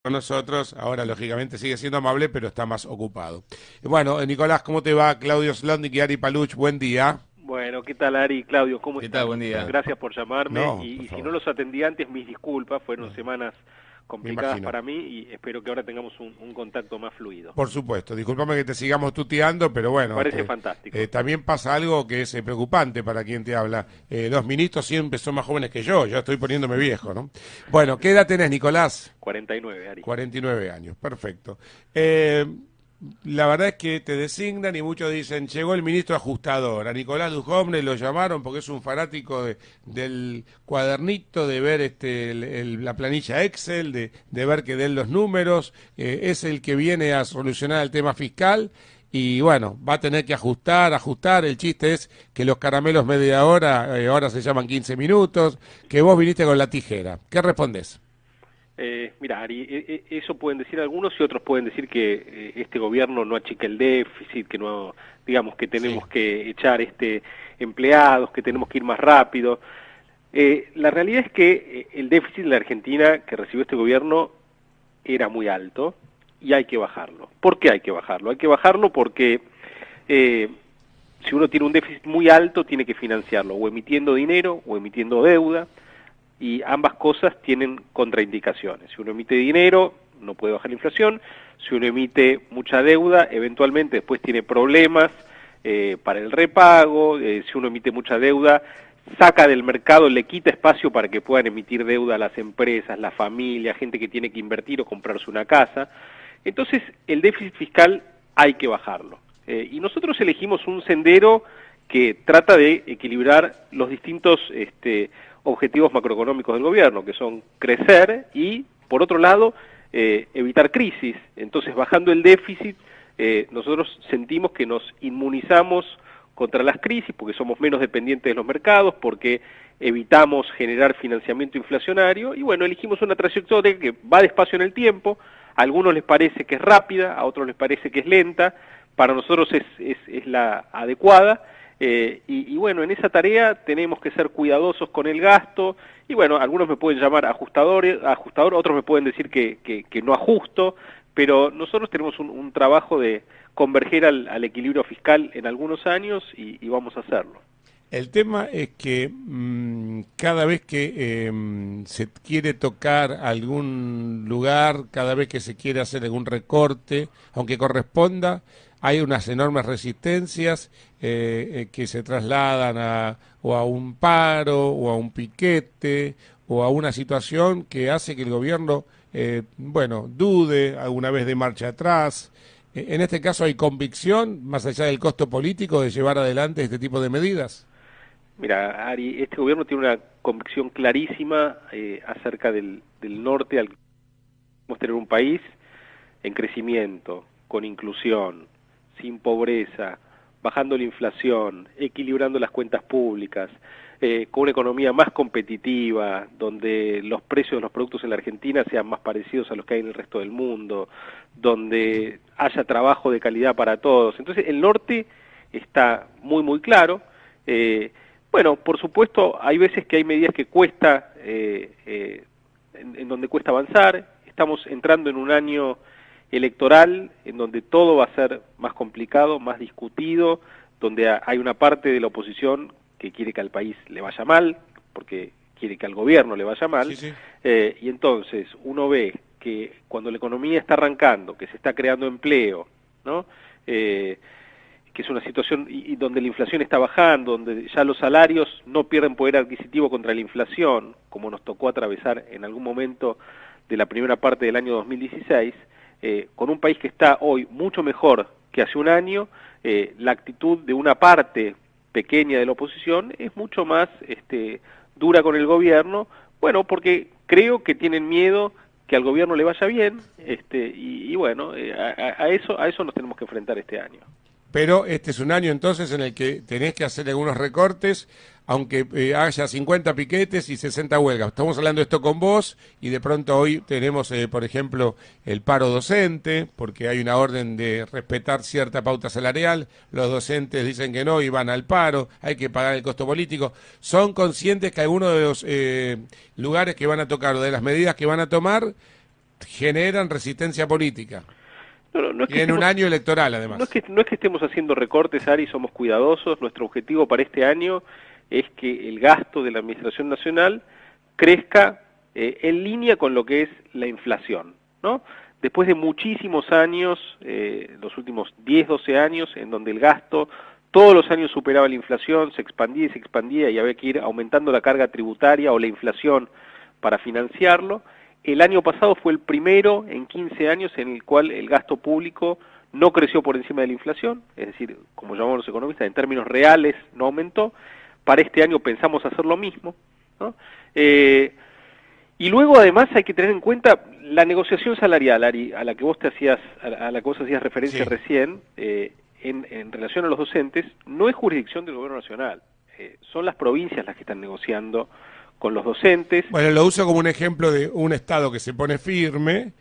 con nosotros, ahora lógicamente sigue siendo amable, pero está más ocupado. Bueno, Nicolás, ¿cómo te va? Claudio Slotnick y Ari Paluch, buen día. Bueno, ¿qué tal Ari? Claudio, ¿cómo ¿Qué tal? están? Buen día. Gracias por llamarme No, por y si no favor. los atendí antes, mis disculpas, fueron No, semanas me complicadas imagino. para mí y espero que ahora tengamos un contacto más fluido. Por supuesto, discúlpame que te sigamos tuteando, pero Me bueno, parece fantástico. también pasa algo que es preocupante para quien te habla. Los ministros siempre son más jóvenes que yo estoy poniéndome viejo, ¿no? Bueno, ¿qué edad tenés, Nicolás? 49, Ari. 49 años, perfecto. Eh, la verdad es que te designan y muchos dicen, llegó el ministro ajustador. A Nicolás Dujovne lo llamaron porque es un fanático del cuadernito, de ver la planilla Excel, de ver que den los números, es el que viene a solucionar el tema fiscal. Y bueno, va a tener que ajustar. El chiste es que los caramelos media hora, ahora se llaman 15 minutos, que vos viniste con la tijera. ¿Qué respondés? Mira, Ari, eso pueden decir algunos y otros pueden decir que este gobierno no achica el déficit, que no, digamos que Sí. tenemos que echar empleados, que tenemos que ir más rápido. La realidad es que el déficit en la Argentina que recibió este gobierno era muy alto y hay que bajarlo. ¿Por qué hay que bajarlo? Hay que bajarlo porque si uno tiene un déficit muy alto tiene que financiarlo o emitiendo dinero o emitiendo deuda, y ambas cosas tienen contraindicaciones. Si uno emite dinero, no puede bajar la inflación. Si uno emite mucha deuda, eventualmente después tiene problemas para el repago. Si uno emite mucha deuda, saca del mercado, le quita espacio para que puedan emitir deuda a las empresas, la familia, gente que tiene que invertir o comprarse una casa. Entonces, el déficit fiscal hay que bajarlo. Y nosotros elegimos un sendero que trata de equilibrar los distintos objetivos macroeconómicos del gobierno, que son crecer y, por otro lado, evitar crisis. Entonces, bajando el déficit, nosotros sentimos que nos inmunizamos contra las crisis, porque somos menos dependientes de los mercados, porque evitamos generar financiamiento inflacionario, y bueno, elegimos una trayectoria que va despacio en el tiempo. A algunos les parece que es rápida, a otros les parece que es lenta, para nosotros es la adecuada. Y bueno, en esa tarea tenemos que ser cuidadosos con el gasto, y bueno, algunos me pueden llamar ajustador, otros me pueden decir que no ajusto, pero nosotros tenemos un trabajo de converger al equilibrio fiscal en algunos años y vamos a hacerlo. El tema es que cada vez que se quiere tocar algún lugar, cada vez que se quiere hacer algún recorte, aunque corresponda, hay unas enormes resistencias que se trasladan o a un paro, o a un piquete, o a una situación que hace que el gobierno, bueno, dude alguna vez de marcha atrás. En este caso hay convicción, más allá del costo político, de llevar adelante este tipo de medidas. Mira, Ari, este gobierno tiene una convicción clarísima acerca del norte al que queremos tener un país en crecimiento, con inclusión, sin pobreza, bajando la inflación, equilibrando las cuentas públicas, con una economía más competitiva, donde los precios de los productos en la Argentina sean más parecidos a los que hay en el resto del mundo, donde haya trabajo de calidad para todos. Entonces, el norte está muy, muy claro. Bueno, por supuesto, hay veces que hay medidas que cuesta, en donde cuesta avanzar. Estamos entrando en un año electoral en donde todo va a ser más complicado, más discutido, donde hay una parte de la oposición que quiere que al país le vaya mal, porque quiere que al gobierno le vaya mal, Sí, sí. y entonces uno ve que cuando la economía está arrancando, que se está creando empleo, ¿no? Que es una situación y donde la inflación está bajando, donde ya los salarios no pierden poder adquisitivo contra la inflación, como nos tocó atravesar en algún momento de la primera parte del año 2016, con un país que está hoy mucho mejor que hace un año, la actitud de una parte pequeña de la oposición es mucho más dura con el gobierno, bueno, porque creo que tienen miedo que al gobierno le vaya bien, y bueno, a eso nos tenemos que enfrentar este año. Pero este es un año entonces en el que tenés que hacer algunos recortes, aunque haya 50 piquetes y 60 huelgas. Estamos hablando de esto con vos y de pronto hoy tenemos, por ejemplo, el paro docente, porque hay una orden de respetar cierta pauta salarial. Los docentes dicen que no y van al paro, hay que pagar el costo político. ¿Son conscientes que algunos de los lugares que van a tocar o de las medidas que van a tomar generan resistencia política. No es Y que en un estemos, año electoral, además. no es que estemos haciendo recortes, Ari, somos cuidadosos. Nuestro objetivo para este año es que el gasto de la Administración Nacional crezca en línea con lo que es la inflación, ¿no? Después de muchísimos años, los últimos 10, 12 años, en donde el gasto todos los años superaba la inflación, se expandía y había que ir aumentando la carga tributaria o la inflación para financiarlo. El año pasado fue el primero en 15 años en el cual el gasto público no creció por encima de la inflación, es decir, como llamamos los economistas, en términos reales no aumentó. Para este año pensamos hacer lo mismo, ¿no? Y luego además hay que tener en cuenta la negociación salarial, Ari, a la que vos hacías referencia Sí. recién, en relación a los docentes, no es jurisdicción del gobierno nacional, son las provincias las que están negociando con los docentes. Bueno, lo uso como un ejemplo de un Estado que se pone firme,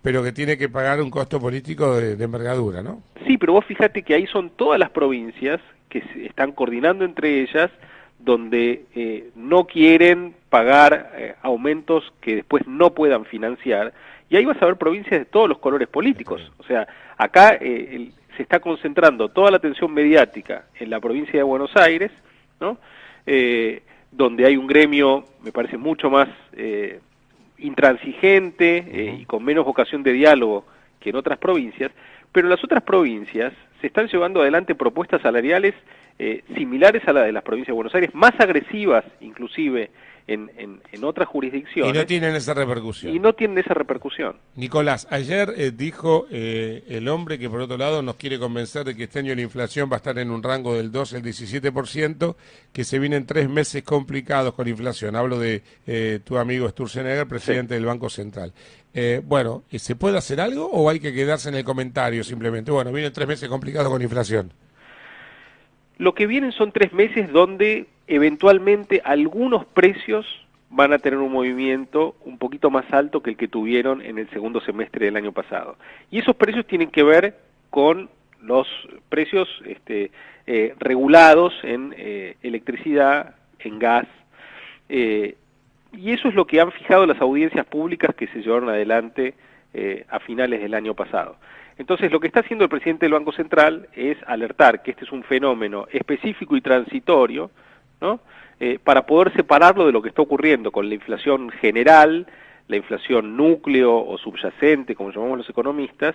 pero que tiene que pagar un costo político de envergadura, ¿no? Sí, pero vos fíjate que ahí son todas las provincias que se están coordinando entre ellas, donde no quieren pagar aumentos que después no puedan financiar, y ahí vas a ver provincias de todos los colores políticos. O sea, acá se está concentrando toda la atención mediática en la provincia de Buenos Aires, ¿no? Donde hay un gremio, me parece, mucho más intransigente y con menos vocación de diálogo que en otras provincias, pero en las otras provincias se están llevando adelante propuestas salariales similares a la de las provincias de Buenos Aires, más agresivas inclusive en otras jurisdicciones. Y no tienen esa repercusión. Y no tienen esa repercusión. Nicolás, ayer dijo el hombre que por otro lado nos quiere convencer de que este año la inflación va a estar en un rango del 12 al 17%, que se vienen 3 meses complicados con inflación. Hablo de tu amigo Sturzenegger, presidente del Banco Central. Bueno, ¿se puede hacer algo o hay que quedarse en el comentario simplemente? Bueno, vienen 3 meses complicados con inflación. Lo que vienen son 3 meses donde eventualmente algunos precios van a tener un movimiento un poquito más alto que el que tuvieron en el segundo semestre del año pasado. Y esos precios tienen que ver con los precios regulados en electricidad, en gas, y eso es lo que han fijado las audiencias públicas que se llevaron adelante a finales del año pasado. Entonces, lo que está haciendo el presidente del Banco Central es alertar que este es un fenómeno específico y transitorio, ¿no? Para poder separarlo de lo que está ocurriendo con la inflación general, la inflación núcleo o subyacente, como llamamos los economistas,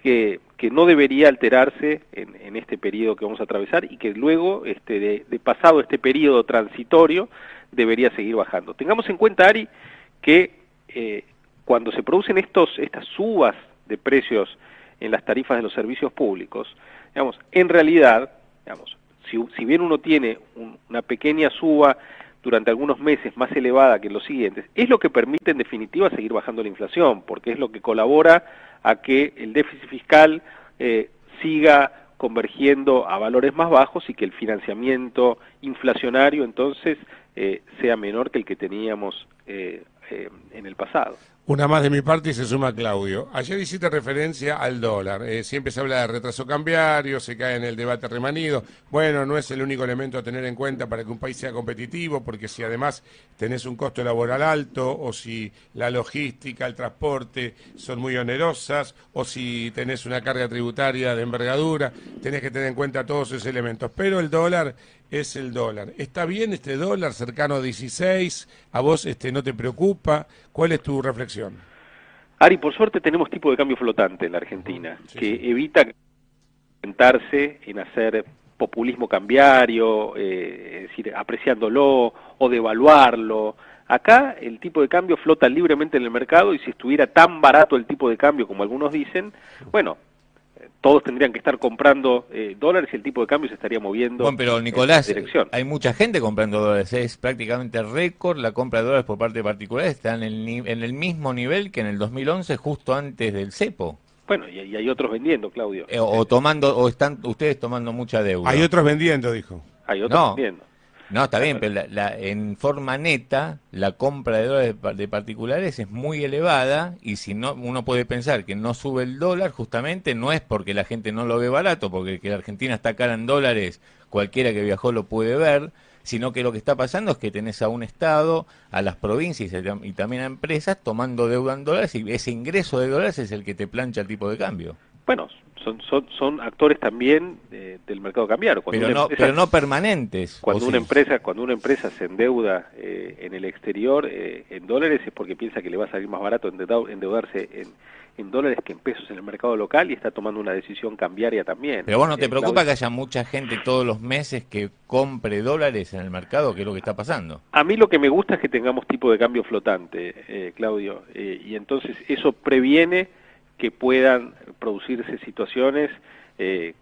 que no debería alterarse en este periodo que vamos a atravesar y que luego, de pasado este periodo transitorio, debería seguir bajando. Tengamos en cuenta, Ari, que cuando se producen estas subas de precios en las tarifas de los servicios públicos, digamos, en realidad, digamos, si bien uno tiene una pequeña suba durante algunos meses más elevada que en los siguientes, es lo que permite en definitiva seguir bajando la inflación, porque es lo que colabora a que el déficit fiscal siga convergiendo a valores más bajos y que el financiamiento inflacionario entonces sea menor que el que teníamos en el pasado. Una más de mi parte y se suma Claudio. Ayer hiciste referencia al dólar. Siempre se habla de retraso cambiario, se cae en el debate remanido. Bueno, no es el único elemento a tener en cuenta para que un país sea competitivo, porque si además tenés un costo laboral alto, o si la logística, el transporte son muy onerosas, o si tenés una carga tributaria de envergadura, tenés que tener en cuenta todos esos elementos. Pero el dólar es el dólar. ¿Está bien este dólar cercano a 16? ¿A vos no te preocupa? ¿Cuál es tu reflexión? Ari, por suerte tenemos tipo de cambio flotante en la Argentina, que evita sentarse en hacer populismo cambiario, es decir, apreciándolo o devaluarlo. Acá el tipo de cambio flota libremente en el mercado y si estuviera tan barato el tipo de cambio como algunos dicen, bueno, todos tendrían que estar comprando dólares y el tipo de cambio se estaría moviendo. Bueno, pero Nicolás, en esa dirección. hay mucha gente comprando dólares, es prácticamente récord la compra de dólares por parte de particulares, está en el mismo nivel que en el 2011, justo antes del cepo. Bueno, y hay otros vendiendo, Claudio. O están ustedes tomando mucha deuda. Hay otros vendiendo, dijo. Hay otros vendiendo. No, está bien, pero en forma neta, la compra de dólares de particulares es muy elevada y si no, uno puede pensar que no sube el dólar, justamente no es porque la gente no lo ve barato, porque que la Argentina está cara en dólares, cualquiera que viajó lo puede ver, sino que lo que está pasando es que tenés a un Estado, a las provincias y también a empresas tomando deuda en dólares, y ese ingreso de dólares es el que te plancha el tipo de cambio. Bueno, son actores también del mercado cambiario. Pero no permanentes. Cuando una empresa se endeuda en el exterior en dólares, es porque piensa que le va a salir más barato endeudarse en dólares que en pesos en el mercado local, y está tomando una decisión cambiaria también. Pero vos, ¿no te preocupa que haya mucha gente todos los meses que compre dólares en el mercado, que es lo que está pasando? A mí lo que me gusta es que tengamos tipo de cambio flotante, Claudio, y entonces eso previene que puedan producirse situaciones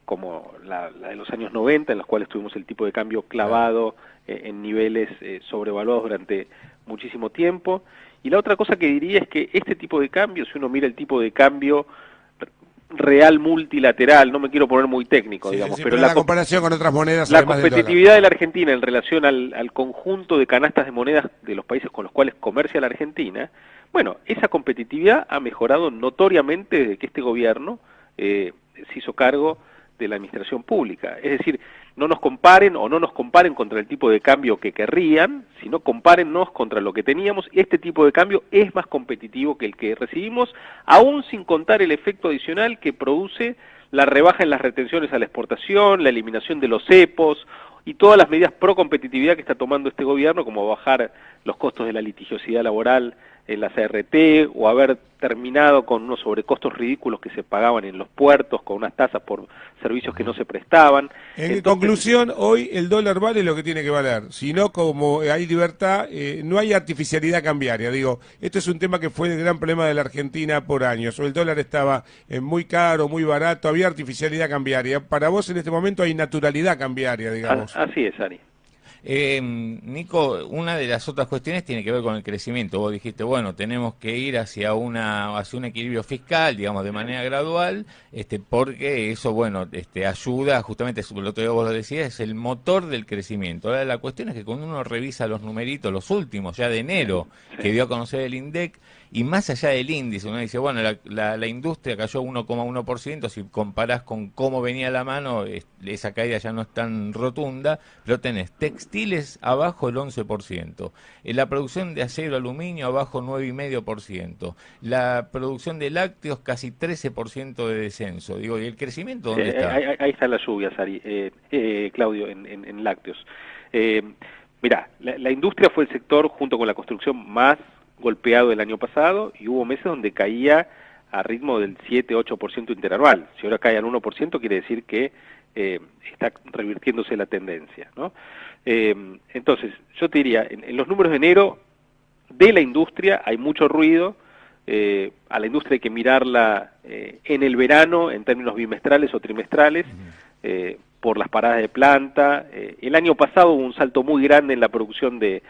como la de los años 90, en las cuales tuvimos el tipo de cambio clavado en niveles sobrevaluados durante muchísimo tiempo. Y la otra cosa que diría es que este tipo de cambio, si uno mira el tipo de cambio real multilateral, no me quiero poner muy técnico, digamos, pero la comparación con otras monedas, la competitividad de la Argentina en relación al conjunto de canastas de monedas de los países con los cuales comercia la Argentina, bueno, esa competitividad ha mejorado notoriamente desde que este gobierno se hizo cargo de la administración pública. Es decir, no nos comparen contra el tipo de cambio que querrían, sino compárennos contra lo que teníamos. Este tipo de cambio es más competitivo que el que recibimos, aún sin contar el efecto adicional que produce la rebaja en las retenciones a la exportación, la eliminación de los cepos y todas las medidas pro competitividad que está tomando este gobierno, como bajar los costos de la litigiosidad laboral en la CRT, o haber terminado con unos sobrecostos ridículos que se pagaban en los puertos, con unas tasas por servicios que no se prestaban. En conclusión, hoy el dólar vale lo que tiene que valer, si no, como hay libertad, no hay artificialidad cambiaria. Digo, esto es un tema que fue el gran problema de la Argentina por años. O el dólar estaba muy caro, muy barato, había artificialidad cambiaria. Para vos en este momento hay naturalidad cambiaria, digamos. Así es, Ari. Nico, una de las otras cuestiones tiene que ver con el crecimiento. Vos dijiste, bueno, tenemos que ir hacia un equilibrio fiscal, digamos, de manera gradual, porque eso, bueno, ayuda, justamente, lo que vos lo decías, es el motor del crecimiento. Ahora, la cuestión es que cuando uno revisa los numeritos, los últimos, ya de enero, que dio a conocer el INDEC, y más allá del índice, uno dice, bueno, la industria cayó 1,1%, si comparás con cómo venía la mano, esa caída ya no es tan rotunda, pero tenés textiles abajo el 11%, la producción de acero aluminio abajo 9,5%, la producción de lácteos casi 13% de descenso. Digo, ¿y el crecimiento dónde está? Ahí están las lluvias, Claudio, en lácteos. Mirá, la industria fue el sector, junto con la construcción, más golpeado el año pasado, y hubo meses donde caía a ritmo del 7-8% interanual. Si ahora cae al 1%, quiere decir que está revirtiéndose la tendencia, ¿no? Entonces, yo te diría, en los números de enero de la industria hay mucho ruido. A la industria hay que mirarla en el verano, en términos bimestrales o trimestrales, por las paradas de planta. El año pasado hubo un salto muy grande en la producción de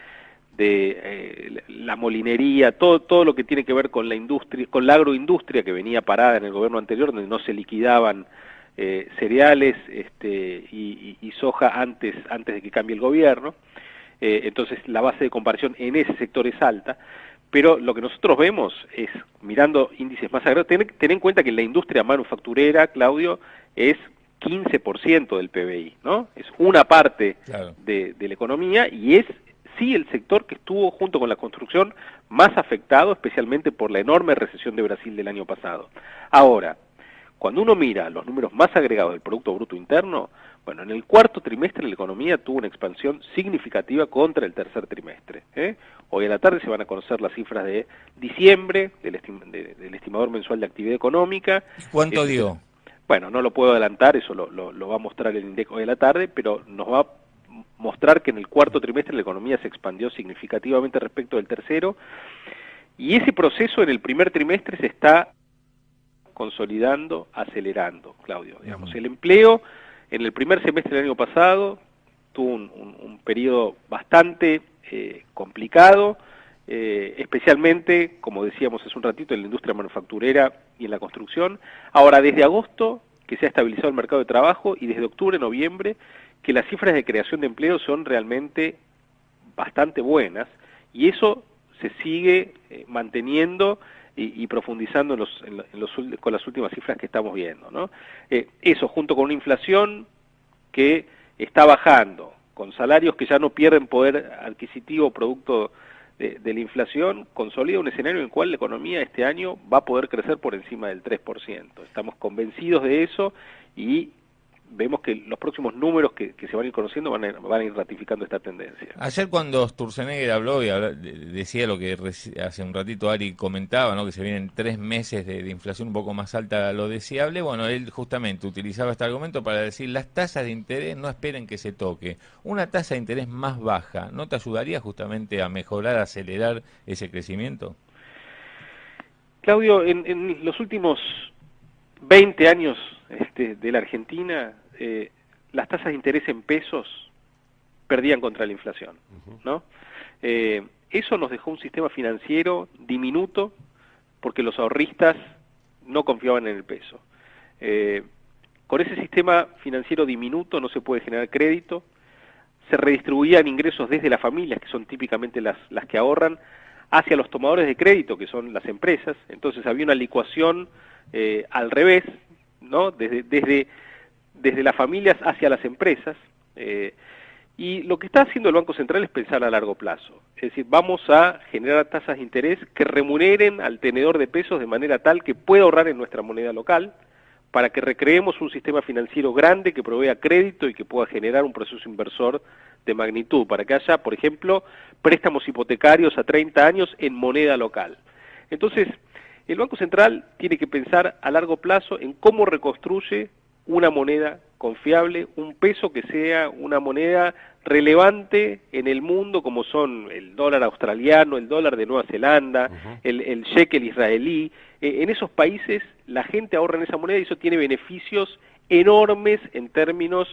la molinería, todo lo que tiene que ver con la industria, con la agroindustria, que venía parada en el gobierno anterior, donde no se liquidaban cereales y soja antes de que cambie el gobierno. Entonces la base de comparación en ese sector es alta, pero lo que nosotros vemos es, mirando índices más agresivos, ten en cuenta que la industria manufacturera, Claudio, es 15% del PBI, ¿no? Es una parte, claro, de la economía, y es sí el sector que estuvo, junto con la construcción, más afectado, especialmente por la enorme recesión de Brasil del año pasado. Ahora, cuando uno mira los números más agregados del Producto Bruto Interno, bueno, en el cuarto trimestre la economía tuvo una expansión significativa contra el tercer trimestre. Hoy a la tarde se van a conocer las cifras de diciembre, del estimador mensual de actividad económica. ¿Cuánto dio? Bueno, no lo puedo adelantar, eso lo va a mostrar el INDEC hoy a la tarde, pero nos va a mostrar que en el cuarto trimestre la economía se expandió significativamente respecto del tercero, y ese proceso en el primer trimestre se está consolidando, acelerando, Claudio. Digamos, el empleo en el primer semestre del año pasado tuvo un periodo bastante complicado, especialmente, como decíamos hace un ratito, en la industria manufacturera y en la construcción. Ahora, desde agosto, que se ha estabilizado el mercado de trabajo, y desde octubre, noviembre, que las cifras de creación de empleo son realmente bastante buenas, y eso se sigue manteniendo y profundizando con las últimas cifras que estamos viendo, ¿no? Eso, junto con una inflación que está bajando, con salarios que ya no pierden poder adquisitivo producto de la inflación, consolida un escenario en el cual la economía este año va a poder crecer por encima del 3%. Estamos convencidos de eso y vemos que los próximos números que se van a ir conociendo van a ir ratificando esta tendencia. Ayer cuando Sturzenegger habló y decía lo que hace un ratito Ari comentaba, ¿no? Que se vienen 3 meses de inflación un poco más alta a lo deseable, bueno, él justamente utilizaba este argumento para decir las tasas de interés no esperen que se toque. Una tasa de interés más baja, ¿no te ayudaría justamente a mejorar, a acelerar ese crecimiento? Claudio, en los últimos 20 años de la Argentina, las tasas de interés en pesos perdían contra la inflación, ¿no? Eso nos dejó un sistema financiero diminuto porque los ahorristas no confiaban en el peso. Con ese sistema financiero diminuto no se puede generar crédito, se redistribuían ingresos desde las familias, que son típicamente las que ahorran, hacia los tomadores de crédito, que son las empresas. Entonces había una licuación al revés, ¿no? Desde las familias hacia las empresas, y lo que está haciendo el Banco Central es pensar a largo plazo, es decir, vamos a generar tasas de interés que remuneren al tenedor de pesos de manera tal que pueda ahorrar en nuestra moneda local, para que recreemos un sistema financiero grande que provea crédito y que pueda generar un proceso inversor de magnitud, para que haya, por ejemplo, préstamos hipotecarios a 30 años en moneda local. Entonces, el Banco Central tiene que pensar a largo plazo en cómo reconstruye una moneda confiable, un peso que sea una moneda relevante en el mundo, como son el dólar australiano, el dólar de Nueva Zelanda, el shekel israelí. En esos países la gente ahorra en esa moneda y eso tiene beneficios enormes en términos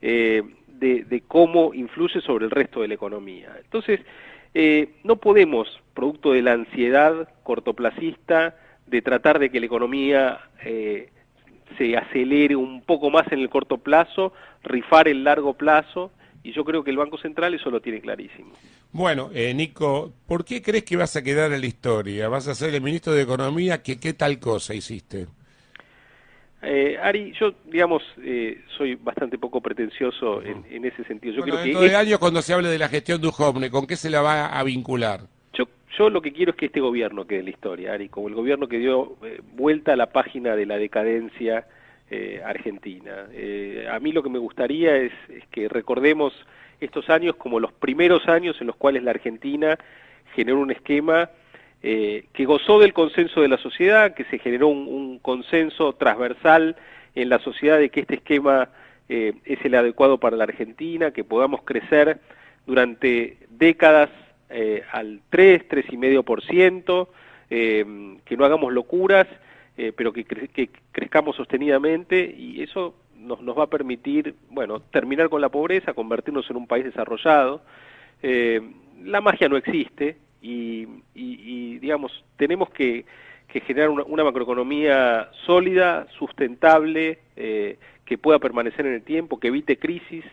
de cómo influye sobre el resto de la economía. Entonces, no podemos, producto de la ansiedad cortoplacista, de tratar de que la economía se acelere un poco más en el corto plazo, rifar el largo plazo, y yo creo que el Banco Central eso lo tiene clarísimo. Bueno, Nico, ¿por qué crees que vas a quedar en la historia? ¿Vas a ser el ministro de Economía? ¿Qué tal cosa hiciste? Ari, yo, digamos, soy bastante poco pretencioso en ese sentido. Yo creo dentro de años, cuando se hable de la gestión de Duhovne, ¿con qué se la va a vincular? Yo lo que quiero es que este gobierno quede en la historia, Ari, como el gobierno que dio vuelta a la página de la decadencia argentina. A mí lo que me gustaría es que recordemos estos años como los primeros años en los cuales la Argentina generó un esquema que gozó del consenso de la sociedad, que se generó un consenso transversal en la sociedad de que este esquema es el adecuado para la Argentina, que podamos crecer durante décadas al 3,5%, que no hagamos locuras, pero que crezcamos sostenidamente, y eso nos va a permitir, bueno, terminar con la pobreza, convertirnos en un país desarrollado. La magia no existe y digamos, tenemos que generar una macroeconomía sólida, sustentable, que pueda permanecer en el tiempo, que evite crisis.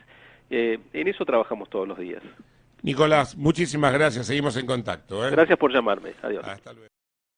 En eso trabajamos todos los días. Nicolás, muchísimas gracias, seguimos en contacto. Gracias por llamarme, adiós. Hasta luego.